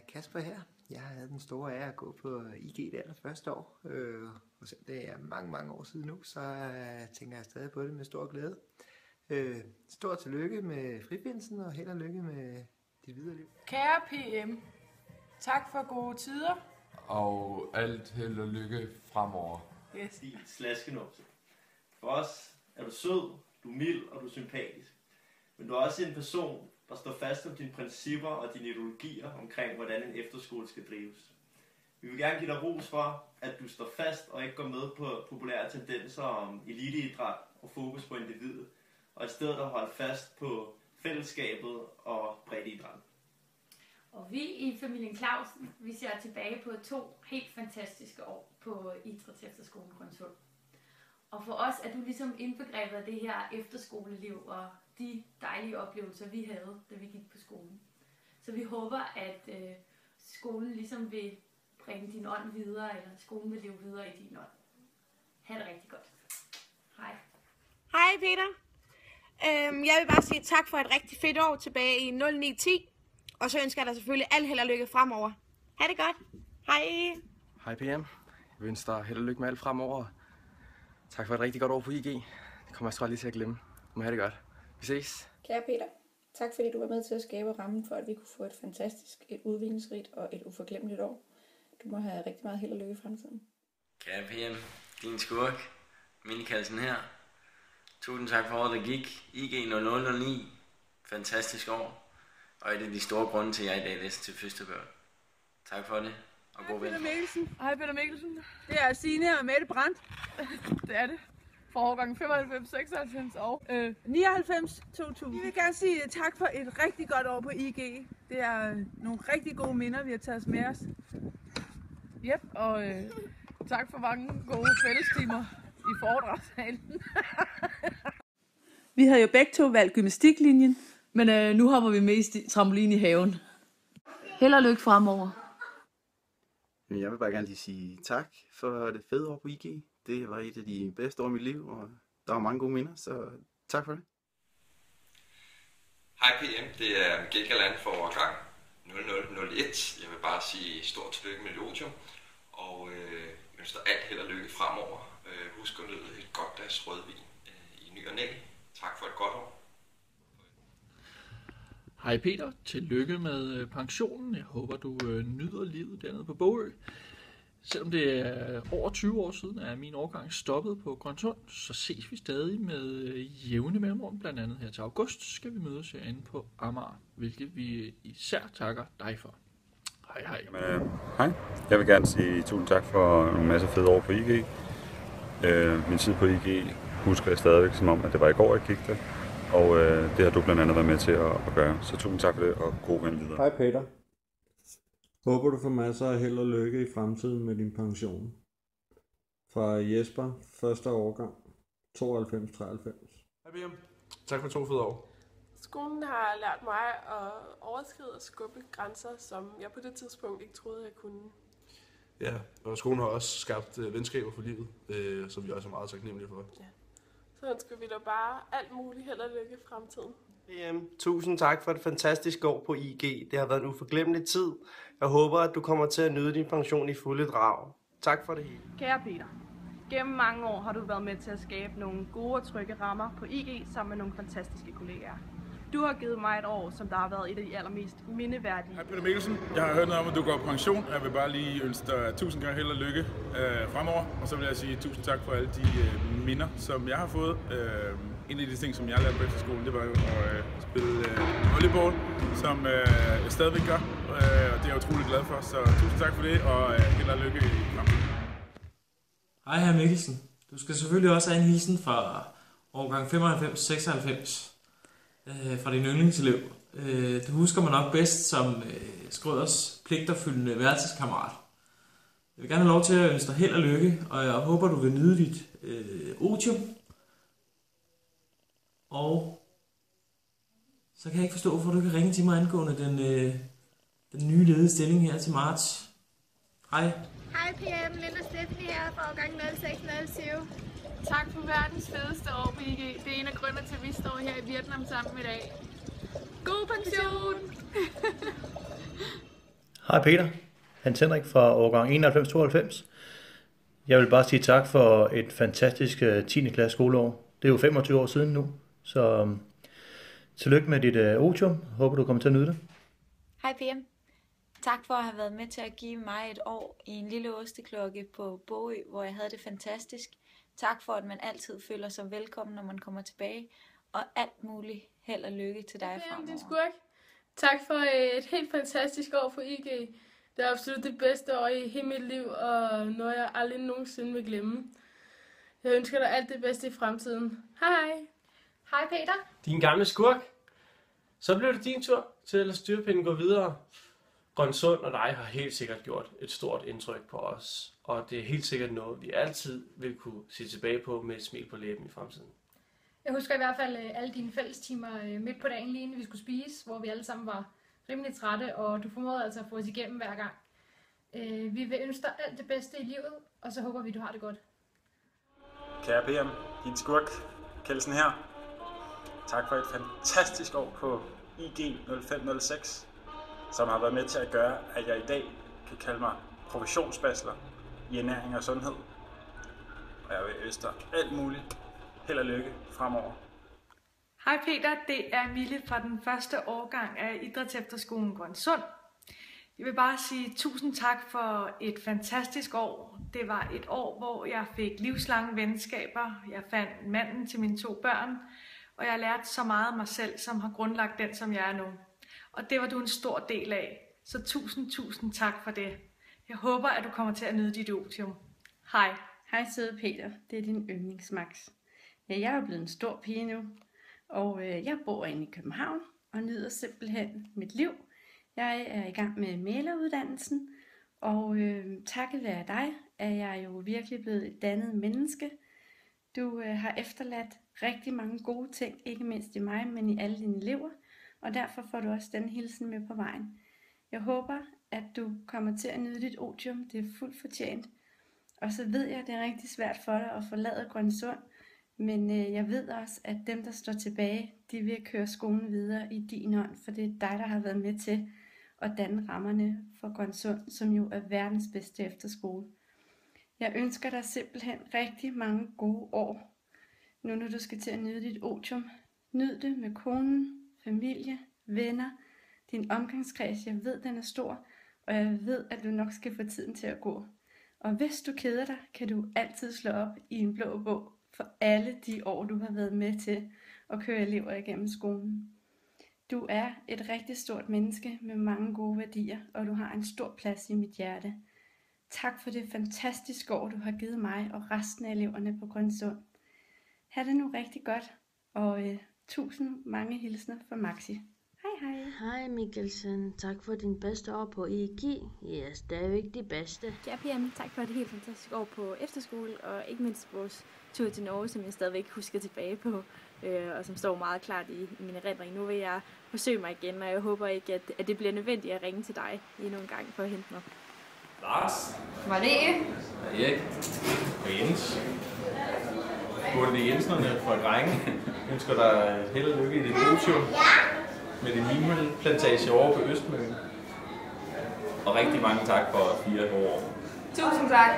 Kasper her. Jeg havde den store ære at gå på IG det allerførste år. Og selvom det er mange år siden nu, så tænker jeg stadig på det med stor glæde. Stort tillykke med frifindelsen, og held og lykke med dit videre liv. Kære PM, tak for gode tider. Og alt held og lykke fremover. Yes. Din slaskenumse. For os er du sød, du er mild og du er sympatisk. Men du er også en person, der står fast om dine principper og dine ideologier omkring, hvordan en efterskole skal drives. Vi vil gerne give dig ros for, at du står fast og ikke går med på populære tendenser om eliteidræt og fokus på individet, og i stedet at holde fast på fællesskabet og breddeidræt. Og vi i familien Clausen, vi ser tilbage på 2 helt fantastiske år på Idrætsefterskolen Grønsund. Og for os er du ligesom indbegrebet af det her efterskoleliv og de dejlige oplevelser, vi havde, da vi gik på skolen. Så vi håber, at skolen ligesom vil bringe din ånd videre, eller skolen vil leve videre i din ånd. Ha' det rigtig godt. Hej. Hej Peter. Jeg vil bare sige tak for et rigtig fedt år tilbage i 09-10. Og så ønsker jeg dig selvfølgelig alt held og lykke fremover. Ha' det godt. Hej. Hej PM. Jeg vil ønske dig held og lykke med alt fremover. Tak for et rigtig godt år på IG. Det kommer jeg sgu aldrig til at glemme. Du må have det godt. Vi ses. Kære Peter, tak fordi du var med til at skabe rammen for, at vi kunne få et fantastisk, et udviklingsrigt og et uforglemmeligt år. Du må have rigtig meget held og lykke i fremtiden. Kære PM, din skurk, Mini Kalsen her. Tusind tak for året, der gik. IG 0009. Fantastisk år. Og et af de store grunde til, at jeg i dag læser til Føsterbørn. Tak for det, og god vind. Hej Peter Mikkelsen. Det er Signe og Mette Brandt. Det er det. For årgangen 95, 96 og 99, 2000. Vi vil gerne sige tak for et rigtig godt år på IG. Det er nogle rigtig gode minder, vi har taget med os. Yep, og tak for mange gode fællestimer i foredragssalen. Vi havde jo begge to valgt gymnastiklinjen, men nu hopper vi mest i trampolin i haven. Held og lykke fremover. Jeg vil bare gerne lige sige tak for det fede år på IG. Det var et af de bedste år i mit liv, og der var mange gode minder, så tak for det. Hej PM, det er Miguel Galant for årgang 0001. Jeg vil bare sige stort tillykke med Lotium, og ønsker alt held og lykke fremover. Husk at nyde et godt glas rødvin i ny og næ. Tak for et godt år. Hej Peter, tillykke med pensionen. Jeg håber, du nyder livet dernede på Bogø. Selvom det er over 20 år siden, er min årgang stoppet på Grønsund, så ses vi stadig med jævne mellemrum. Blandt andet her til august skal vi mødes herinde på Amager, hvilket vi især takker dig for. Hej hej. Jamen, hej. Jeg vil gerne sige tusind tak for en masse fede år på IG. Min tid på IG husker jeg stadigvæk som om, at det var i går, jeg gik der. Og det har du blandt andet været med til at gøre. Så tusind tak for det, og god vind videre. Hej Peter. Håber du får masser af held og lykke i fremtiden med din pension. Fra Jesper, første årgang, 92-93. Hej PM. Tak for 2 fede år. Skolen har lært mig at overskride og skubbe grænser, som jeg på det tidspunkt ikke troede, jeg kunne. Ja, og skolen har også skabt venskaber for livet, som vi også er meget taknemmelige for. Ja. Så ønsker vi dig bare alt muligt held og lykke i fremtiden. Tusind tak for et fantastisk år på IG. Det har været en uforglemmelig tid. Jeg håber, at du kommer til at nyde din pension i fulde drag. Tak for det hele. Kære Peter, gennem mange år har du været med til at skabe nogle gode og trygge rammer på IG sammen med nogle fantastiske kollegaer. Du har givet mig et år, som der har været et af de allermest mindeværdige. Hej Peter Mikkelsen. Jeg har hørt noget om, at du går på pension. Jeg vil bare lige ønske dig 1000 gange held og lykke fremover. Og så vil jeg sige tusind tak for alle de minder, som jeg har fået. En af de ting, som jeg lærte på efterskolen, det var jo at spille volleyball, som jeg stadigvæk gør. Og det er jeg utrolig glad for. Så tusind tak for det, og held og lykke i fremtiden. Hej hr. Mikkelsen. Du skal selvfølgelig også have en hilsen fra årgang 95-96. Fra din yndlingselev. Det husker man nok bedst som Skrøders pligterfyldende værelseskammerat. Jeg vil gerne have lov til at ønske dig held og lykke, og jeg håber, du vil nyde dit otium. Og så kan jeg ikke forstå, hvorfor du kan ringe til mig angående den nye ledige stilling her til marts. Hej. Hej PM, Linda Stephanie her fra årgang 06-07. Tak for verdens fedeste år på IG. Det er en af grundene til, at vi står her i Vietnam sammen i dag. God pension! Hej Peter, Hans Henrik fra årgang 91-92. Jeg vil bare sige tak for et fantastisk 10. klasse skoleår. Det er jo 25 år siden nu, så tillykke med dit otium. Håber du kommer til at nyde det. Hej PM. Tak for at have været med til at give mig et år i en lille osteklokke på Bogø, hvor jeg havde det fantastisk. Tak for, at man altid føler sig velkommen, når man kommer tilbage. Og alt muligt held og lykke til dig fremover. Din skurk. Tak for et helt fantastisk år for IG. Det er absolut det bedste år i hele mit liv, og noget jeg aldrig nogensinde vil glemme. Jeg ønsker dig alt det bedste i fremtiden. Hej. Hej Peter. Din gamle skurk. Så blev det din tur til at lade styrpinden gå videre. Grønsund og dig har helt sikkert gjort et stort indtryk på os. Og det er helt sikkert noget, vi altid vil kunne se tilbage på med et smil på læben i fremtiden. Jeg husker i hvert fald alle dine fællestimer midt på dagen, lige inden vi skulle spise, hvor vi alle sammen var rimelig trætte, og du formåede altså at få os igennem hver gang. Vi vil ønske dig alt det bedste i livet, og så håber vi, du har det godt. Kære PM, din skurk, Kelsen her. Tak for et fantastisk år på IG 0506, som har været med til at gøre, at jeg i dag kan kalde mig professionsbachelor i ernæring og sundhed. Og jeg vil ønske dig alt muligt held og lykke fremover. Hej Peter, det er Mille fra den første årgang af Idrætsefterskolen Grønsund. Jeg vil bare sige tusind tak for et fantastisk år. Det var et år, hvor jeg fik livslange venskaber. Jeg fandt manden til mine 2 børn, og jeg lærte så meget af mig selv, som har grundlagt den, som jeg er nu. Og det var du en stor del af. Så tusind tak for det. Jeg håber, at du kommer til at nyde dit otium. Hej. Hej søde Peter, det er din yndlingsmax. Ja, jeg er blevet en stor pige nu, og jeg bor inde i København og nyder simpelthen mit liv. Jeg er i gang med mæleruddannelsen, og takket være dig er jeg jo virkelig blevet et dannet menneske. Du har efterladt rigtig mange gode ting, ikke mindst i mig, men i alle dine elever, og derfor får du også den hilsen med på vejen. Jeg håber, at du kommer til at nyde dit otium, det er fuldt fortjent. Og så ved jeg, at det er rigtig svært for dig at forlade Grønsund, men jeg ved også, at dem, der står tilbage, de vil køre skolen videre i din ånd, for det er dig, der har været med til at danne rammerne for Grønsund, som jo er verdens bedste efterskole. Jeg ønsker dig simpelthen rigtig mange gode år, nu når du skal til at nyde dit otium. Nyd det med konen, familie, venner, din omgangskreds. Jeg ved, den er stor, og jeg ved, at du nok skal få tiden til at gå. Og hvis du keder dig, kan du altid slå op i en blå bog for alle de år, du har været med til at køre elever igennem skolen. Du er et rigtig stort menneske med mange gode værdier, og du har en stor plads i mit hjerte. Tak for det fantastiske år, du har givet mig og resten af eleverne på Grønsund. Ha' det nu rigtig godt, og tusind mange hilsner fra Maxi. Hej hej. Hej Mikkelsen, tak for din bedste år på IG. I er stadigvæk de bedste. Ja, PM, tak for et helt fantastisk år på efterskole, og ikke mindst vores tur til Norge, som jeg stadigvæk husker tilbage på, og som står meget klart i min erindring. Nu vil jeg forsøge mig igen, og jeg håber ikke, at det bliver nødvendigt at ringe til dig endnu en gang for at hente mig. Lars. Marie. Erik. Og Jens. Bunde Jensenerne fra Grænge. Ønsker dig held og lykke i dit otium med din vindmølleplantage over på Østmøen. Og rigtig mange tak for 4 år. Tusind tak.